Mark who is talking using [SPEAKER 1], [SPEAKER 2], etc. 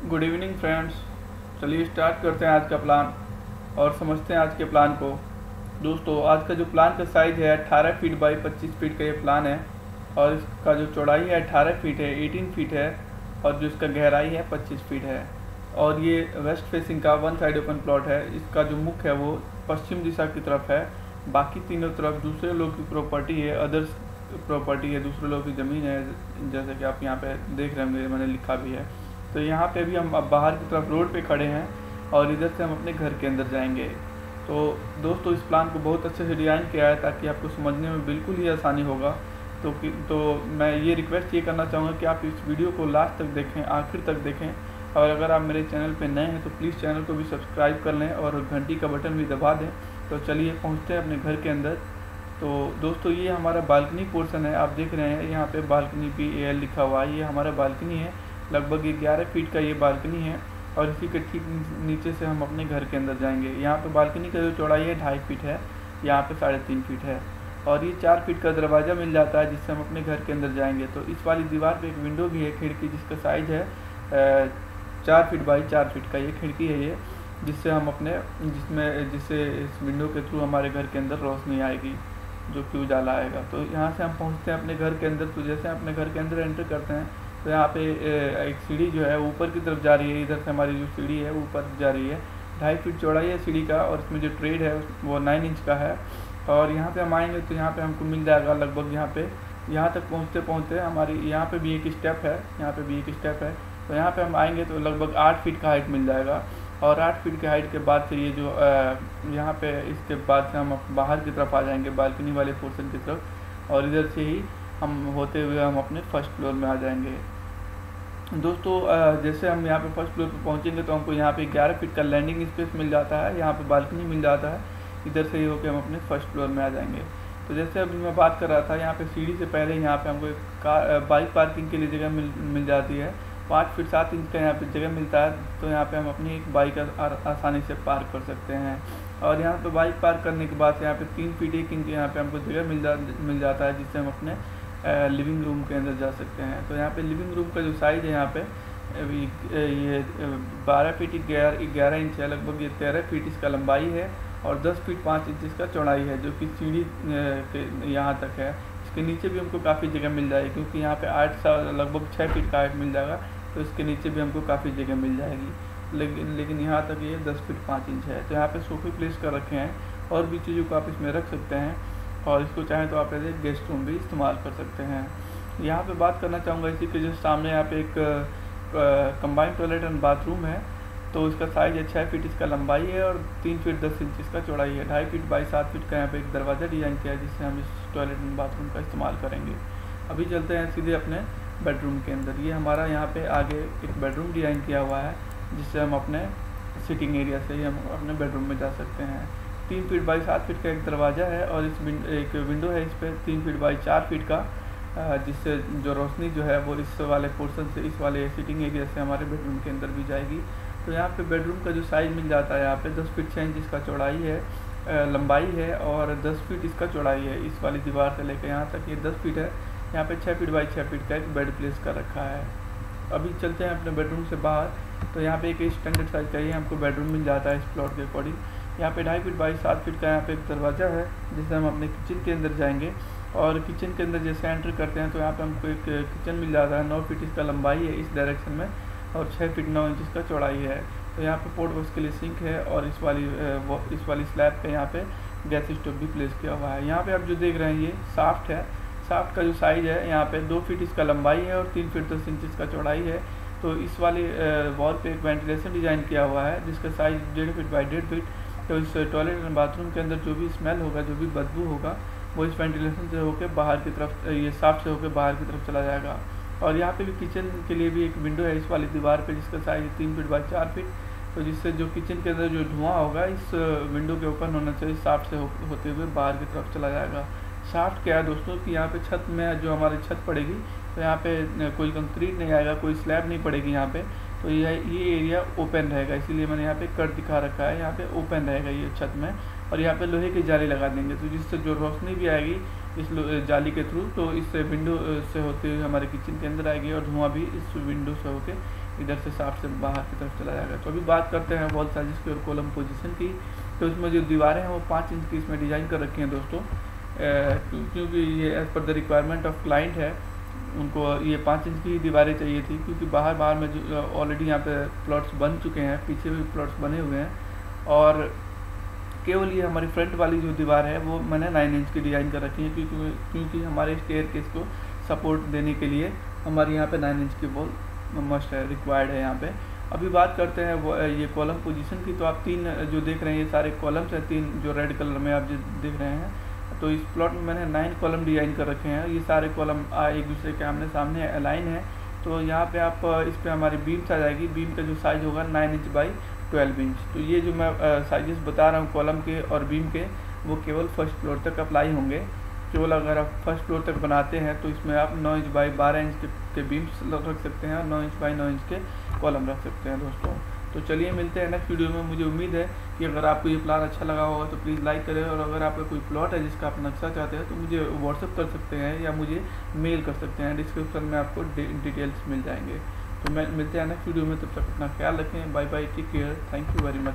[SPEAKER 1] Good evening friends. चलिए start करते हैं आज का प्लान और समझते हैं आज के प्लान को। दोस्तों, आज का जो प्लान का साइज़ है 18 फीट बाई 25 फीट का ये प्लान है और इसका जो चौड़ाई है 18 फीट है, 18 फीट है और जो इसका गहराई है 25 फीट है। और ये वेस्ट फेसिंग का वन साइड ओपन प्लॉट है। इसका जो मुख्य है वो पश्चिम दिशा की तरफ है, बाकी तीनों तरफ दूसरे लोग की प्रॉपर्टी है, अदर्स प्रॉपर्टी है, दूसरे लोग की ज़मीन है, जैसे कि आप यहाँ पे देख रहे होंगे, मैंने लिखा भी है। तो यहाँ पे भी हम अब बाहर की तरफ रोड पे खड़े हैं और इधर से हम अपने घर के अंदर जाएंगे। तो दोस्तों, इस प्लान को बहुत अच्छे से डिज़ाइन किया है ताकि आपको समझने में बिल्कुल ही आसानी होगा। तो मैं ये रिक्वेस्ट ये करना चाहूँगा कि आप इस वीडियो को लास्ट तक देखें, आखिर तक देखें। और अगर आप मेरे चैनल पे नए हैं तो प्लीज़ चैनल को भी सब्सक्राइब कर लें और घंटी का बटन भी दबा दें। तो चलिए पहुँचते हैं अपने घर के अंदर। तो दोस्तों, ये हमारा बालकनी पोर्शन है। आप देख रहे हैं यहाँ पे बालकनी PAL लिखा हुआ है। ये हमारा बालकनी है, लगभग 11 फीट का ये बालकनी है और इसी के ठीक नीचे से हम अपने घर के अंदर जाएंगे। यहाँ पे बालकनी का जो चौड़ाई है 2.5 फीट है, यहाँ पे 3.5 फीट है और ये 4 फीट का दरवाज़ा मिल जाता है जिससे हम अपने घर के अंदर जाएंगे। तो इस वाली दीवार पे एक विंडो भी है, खिड़की, जिसका साइज़ है 4 फीट बाई 4 फीट का ये खिड़की है ये, जिससे हम अपने जिससे इस विंडो के थ्रू हमारे घर के अंदर रोशनी आएगी, जो कि उजाला आएगा। तो यहाँ से हम पहुँचते हैं अपने घर के अंदर। तो जैसे अपने घर के अंदर एंटर करते हैं तो यहाँ पे एक सीढ़ी जो है ऊपर की तरफ जा रही है। इधर से हमारी जो सीढ़ी है ऊपर जा रही है। 2.5 फीट चौड़ाई है सीढ़ी का और इसमें जो ट्रेड है वो 9 इंच का है। और यहाँ पे हम आएंगे तो यहाँ पे हमको मिल जाएगा लगभग यहाँ तक पहुँचते हमारी यहाँ पे भी एक स्टेप है, यहाँ पे भी एक स्टेप है। तो यहाँ पे हम आएंगे तो लगभग 8 फीट का हाइट मिल जाएगा और 8 फीट के हाइट के बाद से ये जो यहाँ पे इसके बाद से हम बाहर की तरफ आ जाएंगे, बालकनी वाले पोर्शन की तरफ, और इधर से ही हम होते हुए हम अपने फर्स्ट फ्लोर में आ जाएंगे। दोस्तों, जैसे हम यहाँ पे फर्स्ट फ्लोर पे पहुँचेंगे तो हमको यहाँ पे 11 फीट का लैंडिंग स्पेस मिल जाता है, यहाँ पे बालकनी मिल जाता है। इधर से ही होकर हम अपने फर्स्ट फ्लोर में आ जाएंगे। तो जैसे अभी मैं बात कर रहा था, यहाँ पे सीढ़ी से पहले यहाँ पे हमको एक बाइक पार्किंग के लिए जगह मिल जाती है। 5 फीट 7 इंच का यहाँ पे जगह मिलता है, तो यहाँ पे हम अपनी एक बाइक आसानी से पार्क कर सकते हैं। और यहाँ पे बाइक पार्क करने के बाद यहाँ पे 3 फीट 1 इंच यहाँ पे हमको जगह मिल जाता है, जिससे हम अपने लिविंग रूम के अंदर जा सकते हैं। तो यहाँ पे लिविंग रूम का जो साइज़ है यहाँ पे ये 12 फीट 11 इंच है, लगभग ये 13 फीट इसका लंबाई है और 10 फीट 5 इंच इसका चौड़ाई है, जो कि सीढ़ी के यहाँ तक है। इसके नीचे भी हमको काफ़ी जगह मिल जाएगी, क्योंकि यहाँ पे लगभग 6 फीट का हाइट मिल जाएगा, तो इसके नीचे भी हमको काफ़ी जगह मिल जाएगी। लेकिन यहाँ तक ये 10 फीट 5 इंच है। तो यहाँ पे सोफे प्लेस कर रखे हैं और भी चीज़ों को आप इसमें रख सकते हैं, और इसको चाहें तो आप एज ए गेस्ट रूम भी इस्तेमाल कर सकते हैं। यहाँ पे बात करना चाहूँगा, इसी के जस्ट सामने यहाँ पे एक कंबाइंड टॉयलेट एंड बाथरूम है। तो इसका साइज़ है 6 फीट इसका लंबाई है और 3 फीट 10 इंच इसका चौड़ाई है। 2.5 फीट बाई 7 फीट का यहाँ पे एक दरवाज़ा डिज़ाइन किया है, जिससे हम इस टॉयलेट एंड बाथरूम का इस्तेमाल करेंगे। अभी चलते हैं सीधे अपने बेडरूम के अंदर। ये हमारा यहाँ पे आगे एक बेडरूम डिज़ाइन किया हुआ है, जिससे हम अपने सिटिंग एरिया से ही हम अपने बेडरूम में जा सकते हैं। 3 फीट बाई 7 फीट का एक दरवाज़ा है और एक विंडो है इस पर 3 फीट बाई 4 फीट का, जिससे जो रोशनी जो है वो इस वाले पोर्शन से, इस वाले सिटिंग एरिया से हमारे बेडरूम के अंदर भी जाएगी। तो यहाँ पे बेडरूम का जो साइज़ मिल जाता है, यहाँ पे 10 फीट 6 इंच इसका चौड़ाई है, लंबाई है और 10 फीट इसका चौड़ाई है। इस वाली दीवार से लेकर यहाँ तक ये 10 फीट है। यहाँ पे 6 फीट बाई 6 फीट का एक बेड प्लेस कर रखा है। अभी चलते हैं अपने बेडरूम से बाहर। तो यहाँ पे एक स्टैंडर्ड साइज़ का ही हमको बेडरूम मिल जाता है इस प्लॉट के अकॉर्डिंग। यहाँ पे 2.5 फीट बाई 7 फीट का यहाँ पे एक दरवाज़ा है, जिससे हम अपने किचन के अंदर जाएंगे। और किचन के अंदर जैसे एंटर करते हैं तो यहाँ पे हमको एक किचन मिल जाता है। 9 फीट इसका लंबाई है इस डायरेक्शन में और 6 फीट 9 इंच इसका चौड़ाई है। तो यहाँ पे पोर्ट वॉश के लिए सिंक है और इस वाली स्लैब पे यहाँ पे गैस स्टोव भी प्लेस किया हुआ है। यहाँ पे आप जो देख रहे हैं ये साफ्ट है। साफ्ट का जो साइज़ है यहाँ पे 2 फीट इसका लंबाई है और 3 फीट 10 इंच इसका चौड़ाई है। तो इस वाले वॉल पे एक वेंटिलेशन डिज़ाइन किया हुआ है, जिसका साइज़ 1.5 फीट बाई 1.5 फीट। तो इस टॉयलेट एंड बाथरूम के अंदर जो भी स्मेल होगा, जो भी बदबू होगा, वो इस वेंटिलेशन से होकर बाहर की तरफ, ये साफ्ट से होकर बाहर की तरफ चला जाएगा। और यहाँ पे भी किचन के लिए भी एक विंडो है इस वाली दीवार पे, जिसका साइज़ 3 फीट बाई 4 फीट। तो जिससे जो किचन के अंदर जो धुआं होगा इस विंडो के ओपन होने से इस साफ्ट से होते हुए बाहर की तरफ चला जाएगा। साफ्ट क्या है दोस्तों कि यहाँ पे छत में जो हमारी छत पड़ेगी, तो यहाँ पे कोई कंक्रीट नहीं आएगा, कोई स्लैब नहीं पड़ेगी यहाँ पे। तो ये एरिया ओपन रहेगा, इसीलिए मैंने यहाँ पे कट दिखा रखा है। यहाँ पे ओपन रहेगा ये छत में, और यहाँ पे लोहे की जाली लगा देंगे, तो जिससे जो रोशनी भी आएगी इस जाली के थ्रू, तो इस विंडो से होते हुए हमारे किचन के अंदर आएगी और धुआं भी इस विंडो से होकर इधर से शाफ्ट से बाहर की तरफ चला जाएगा। तो अभी बात करते हैं वॉल साइजेस की और कॉलम पोजीशन की। तो इसमें जो दीवारें हैं वो 5 इंच की इसमें डिज़ाइन कर रखी हैं दोस्तों, क्योंकि ये as per the requirement of client है, उनको ये 5 इंच की दीवारें चाहिए थी, क्योंकि बाहर में जो ऑलरेडी यहाँ पे प्लॉट्स बन चुके हैं, पीछे भी प्लॉट्स बने हुए हैं, और केवल ये हमारी फ्रंट वाली जो दीवार है वो मैंने 9 इंच की डिज़ाइन कर रखी है, क्योंकि हमारे स्टेयरकेस को सपोर्ट देने के लिए हमारे यहाँ पे 9 इंच की वॉल मस्ट है, रिक्वायर्ड है यहाँ पे। अभी बात करते हैं वो ये कॉलम पोजीशन की। तो आप 3 जो देख रहे हैं ये सारे कॉलम्स हैं, 3 जो रेड कलर में आप जो देख रहे हैं। तो इस प्लॉट में मैंने 9 कॉलम डिज़ाइन कर रखे हैं। ये सारे कॉलम एक दूसरे के आमने सामने अलाइन है। तो यहाँ पे आप इस पर हमारी बीम्स आ जाएगी। बीम का जो साइज़ होगा 9 इंच बाई 12 इंच। तो ये जो मैं साइजेस बता रहा हूँ कॉलम के और बीम के, वो केवल फर्स्ट फ्लोर तक अप्लाई होंगे। केवल अगर आप फर्स्ट फ्लोर तक बनाते हैं तो इसमें आप 9 इंच बाई 12 इंच के बीम्स रख सकते हैं और 9 इंच बाई 9 इंच के कॉलम रख सकते हैं दोस्तों। तो चलिए मिलते हैं नेक्स्ट वीडियो में। मुझे उम्मीद है कि अगर आपको ये प्लान अच्छा लगा होगा तो प्लीज़ लाइक करें, और अगर आपका कोई प्लॉट है जिसका आप नक्शा चाहते हैं तो मुझे व्हाट्सअप कर सकते हैं या मुझे मेल कर सकते हैं। डिस्क्रिप्शन में आपको डिटेल्स मिल जाएंगे। तो मैं मिलते हैं नेक्स्ट वीडियो में, तब तक अपना ख्याल रखें। Bye bye, take care, thank you very much.